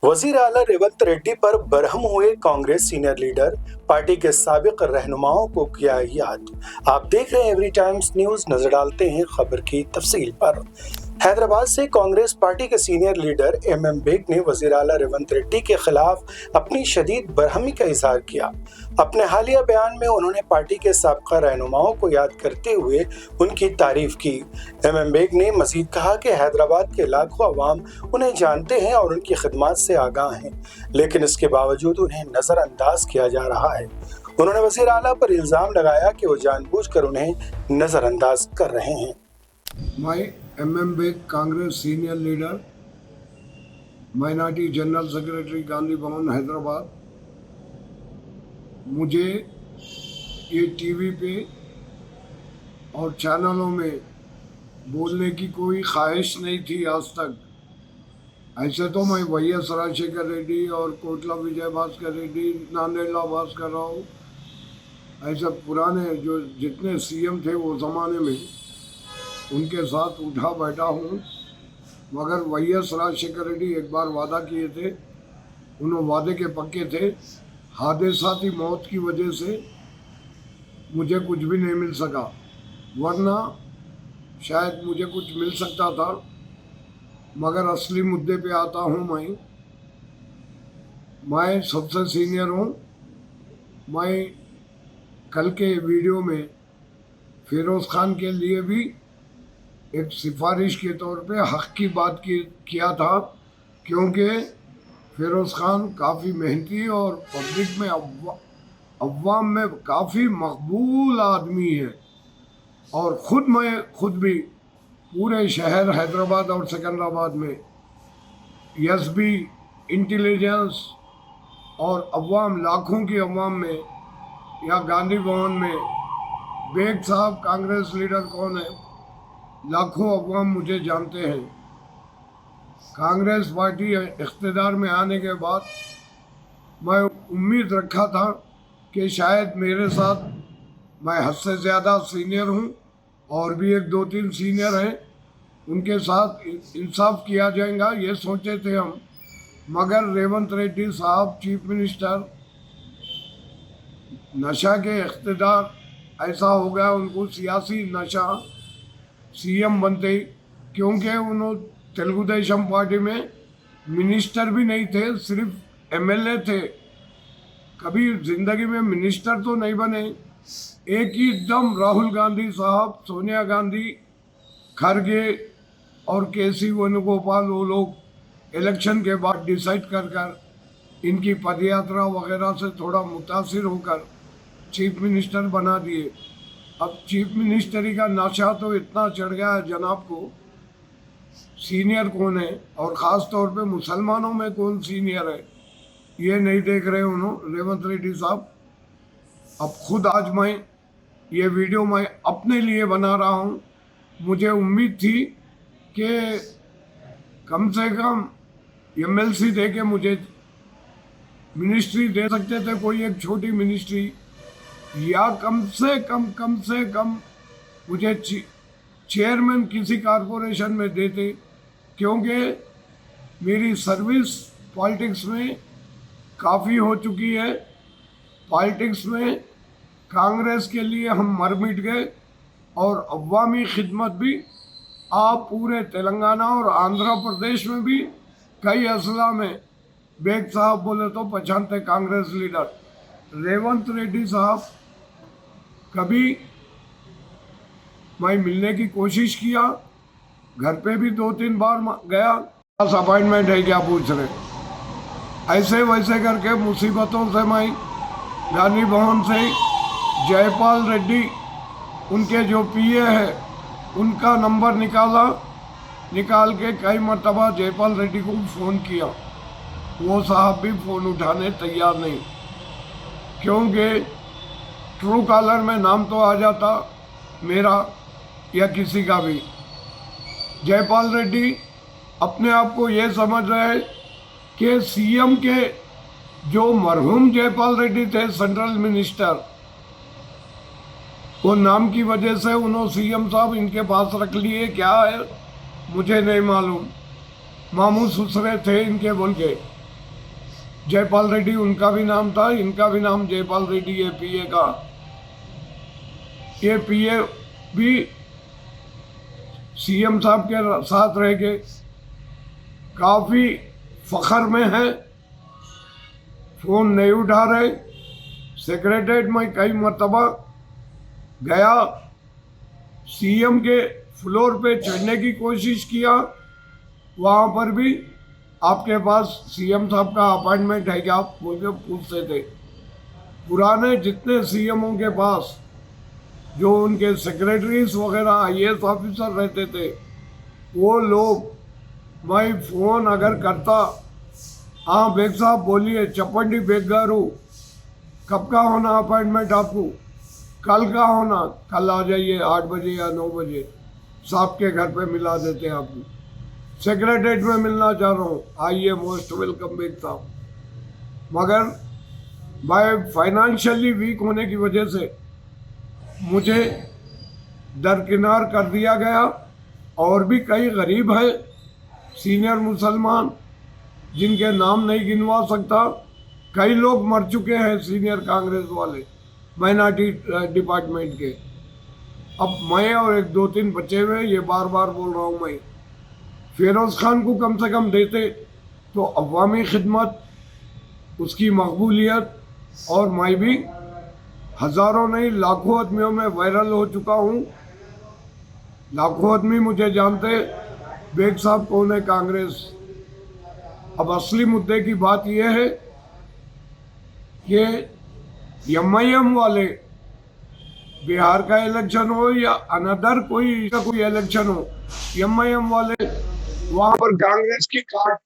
वजीर आला रेवंत रेड्डी पर बरहम हुए कांग्रेस सीनियर लीडर, पार्टी के साबिक रहनुमाओं को किया याद। आप देख रहे हैं एवरी टाइम्स न्यूज। नजर डालते हैं खबर की तफसील पर। हैदराबाद से कांग्रेस पार्टी के सीनियर लीडर एम बेग ने वजीर आला रेवंत रेड्डी के खिलाफ अपनी शदीद बरहमी का इजहार किया। अपने हालिया बयान में उन्होंने पार्टी के साबिका रहनुमाओं को याद करते हुए उनकी तारीफ की। एम बेग ने मजीद कहा कि हैदराबाद के लाखों अवाम उन्हें जानते हैं और उनकी खिदमत से आगाह हैं, लेकिन इसके बावजूद उन्हें नज़रअंदाज किया जा रहा है। उन्होंने वज़ीर आला पर इल्ज़ाम लगाया कि वो जानबूझकर उन्हें नज़रअंदाज कर रहे हैं। My M.M. Beg, Congress senior leader, minority general secretary Gandhi Bhavan Hyderabad. मुझे ये टीवी पे और चैनलों में बोलने की कोई ख्वाहिश नहीं थी आज तक। ऐसे तो मैं वाईएस राजशेखर रेड्डी और कोटला विजय भास्कर रेड्डी, नांदेड़ला भास्कर राव, ऐसे पुराने जो जितने सीएम थे वो ज़माने में उनके साथ उठा बैठा हूँ। मगर वाईएस राजशेखर रेड्डी एक बार वादा किए थे, उन वादे के पक्के थे। हादसाती मौत की वजह से मुझे कुछ भी नहीं मिल सका, वरना शायद मुझे कुछ मिल सकता था। मगर असली मुद्दे पे आता हूँ। मैं सबसे सीनियर हूँ। मैं कल के वीडियो में फिरोज़ खान के लिए भी एक सिफारिश के तौर पे हक़ की बात किया था, क्योंकि फिरोज़ खान काफ़ी मेहनती और पब्लिक में अवाम में काफ़ी मकबूल आदमी है। और मैं खुद भी पूरे शहर हैदराबाद और सिकंदराबाद में एसबी, इंटेलिजेंस और अवाम, लाखों की अवाम में या गांधी भवन में बेग साहब कांग्रेस लीडर कौन है, लाखों अवाम मुझे जानते हैं। कांग्रेस पार्टी इख्तिदार में आने के बाद मैं उम्मीद रखा था कि शायद मेरे साथ मैं हद से ज़्यादा सीनियर हूँ और भी एक दो तीन सीनियर हैं, उनके साथ इंसाफ किया जाएगा, ये सोचे थे हम। मगर रेवंत रेड्डी साहब चीफ मिनिस्टर, नशा के इख्तिदार ऐसा हो गया, उनको सियासी नशा सीएम बनते, क्योंकि उन्होंने तेलुगु देशम पार्टी में मिनिस्टर भी नहीं थे, सिर्फ एमएलए थे। कभी ज़िंदगी में मिनिस्टर तो नहीं बने। एक ही दम राहुल गांधी साहब, सोनिया गांधी, खरगे और केसी वेणुगोपाल, वो लोग इलेक्शन के बाद डिसाइड कर इनकी पदयात्रा वगैरह से थोड़ा मुतासिर होकर चीफ मिनिस्टर बना दिए। अब चीफ मिनिस्टरी का नशा तो इतना चढ़ गया है जनाब को, सीनियर कौन है और ख़ास तौर पे मुसलमानों में कौन सीनियर है, ये नहीं देख रहे उन्होंने रेवंत रेड्डी साहब। अब खुद आज मैं ये वीडियो मैं अपने लिए बना रहा हूँ। मुझे उम्मीद थी कि कम से कम एमएलसी दे के मुझे मिनिस्ट्री दे सकते थे, कोई एक छोटी मिनिस्ट्री, या कम से कम मुझे चेयरमैन किसी कारपोरेशन में देते, क्योंकि मेरी सर्विस पॉलिटिक्स में काफ़ी हो चुकी है। पॉलिटिक्स में कांग्रेस के लिए हम मर मिट गए और अवामी खिदमत भी आप पूरे तेलंगाना और आंध्र प्रदेश में भी कई अजला में बेग साहब बोले तो पहचानते कांग्रेस लीडर। रेवंत रेड्डी साहब कभी मैं मिलने की कोशिश किया, घर पे भी 2-3 बार गया, अपॉइंटमेंट है क्या पूछ रहे, ऐसे वैसे करके मुसीबतों से मैं गांधी भवन से जयपाल रेड्डी, उनके जो पीए है, उनका नंबर निकाल के कई मरतबा जयपाल रेड्डी को फ़ोन किया। वो साहब भी फ़ोन उठाने तैयार नहीं, क्योंकि ट्रू कॉलर में नाम तो आ जाता मेरा या किसी का भी। जयपाल रेड्डी अपने आप को ये समझ रहे हैं कि सीएम के जो मरहूम जयपाल रेड्डी थे, सेंट्रल मिनिस्टर, वो नाम की वजह से उन्होंने सीएम साहब इनके पास रख लिए। क्या है मुझे नहीं मालूम, मामू ससुरे थे इनके बोल के। जयपाल रेड्डी उनका भी नाम था, इनका भी नाम जयपाल रेड्डी, ये पीए का। ये पीए भी सीएम साहब के साथ रह के काफ़ी फखर में है। फ़ोन नहीं उठा रहे। सेक्रेटरीट में कई मरतबा गया, सीएम के फ्लोर पे चढ़ने की कोशिश किया, वहाँ पर भी आपके पास सीएम साहब का अपॉइंटमेंट है क्या बोल के पूछते थे। पुराने जितने सीएमओ के पास जो उनके सेक्रेटरीज वगैरह आईएएस ऑफिसर रहते थे, वो लोग मैं फ़ोन अगर करता, हाँ बेग साहब बोलिए, चपंडी बेग गारू, कब का होना अपॉइंटमेंट आपको? कल का होना, कल आ जाइए 8 बजे या 9 बजे, साहब के घर पे मिला देते हैं आपको। सेक्रेटरीट में मिलना चाह रहा हूँ, आइए, मोस्ट वेलकम बेग साहब। मगर मैं फाइनेंशियली वीक होने की वजह से मुझे दरकिनार कर दिया गया। और भी कई गरीब हैं, सीनियर मुसलमान, जिनके नाम नहीं गिनवा सकता। कई लोग मर चुके हैं सीनियर कांग्रेस वाले, माइनॉरिटी डिपार्टमेंट के। अब मैं और 1-2-3 बचे हुए, ये बार बार बोल रहा हूँ मैं। फिरोज़ खान को कम से कम देते तो अवामी खिदमत, उसकी मकबूलियत, और मैं भी हज़ारों नहीं लाखों आदमियों में वायरल हो चुका हूँ। लाखों आदमी मुझे जानते, बेग साहब कौन है कांग्रेस। अब असली मुद्दे की बात यह है कि एमआईएम वाले, बिहार का इलेक्शन हो या अनदर कोई इलेक्शन हो, एमआईएम वाले वहाँ पर कांग्रेस की कार्ड